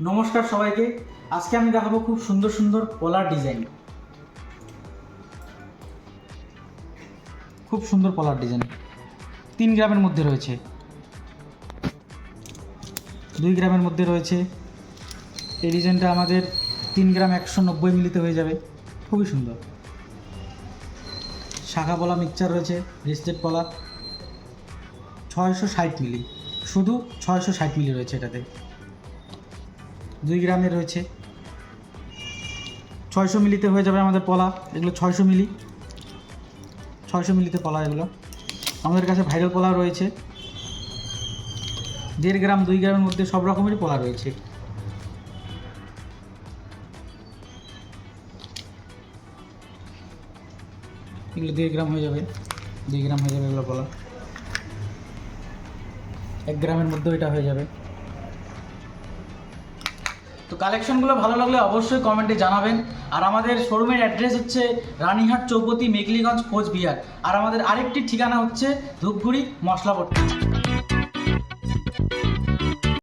নমস্কার সবাইকে। আজকে আমি দেখাবো খুব সুন্দর সুন্দর পলার ডিজাইন। খুব সুন্দর পলার ডিজাইন 3 গ্রামের মধ্যে রয়েছে, 2 গ্রামের মধ্যে রয়েছে। এই ডিজাইনটা আমাদের 3 গ্রাম 190 মিলিতে হয়ে যাবে, খুবই সুন্দর। শাখা পলা মিক্সচার রয়েছে, রিস্টেড পলা 660 মিলি, শুধু 660 মিলি রয়েছে এটাতে। 2 গ্রামের রয়েছে, 600 মিলিতে হয়ে যাবে আমাদের পলা। এগুলো 600 মিলি, 600 মিলিতে পলা। এগুলো আমাদের কাছে ভাইরাল পলা রয়েছে। 1.5 গ্রাম 2 গ্রামের মধ্যে সব রকমেরই পলা রয়েছে। এগুলো 1.5 গ্রাম হয়ে যাবে, 2 গ্রাম হয়ে যাবে এগুলো পলা। 1 গ্রামের মধ্যেও এটা হয়ে যাবে। তো কালেকশনগুলো ভালো লাগলে অবশ্যই কমেন্টে জানাবেন। আর আমাদের শোরুমের অ্যাড্রেস হচ্ছে রানীহাট চৌপতি, মেঘলিগঞ্জ, কোচবিহার। আর আমাদের আরেকটি ঠিকানা হচ্ছে ধূপগুড়ি, মশলাপট্টি।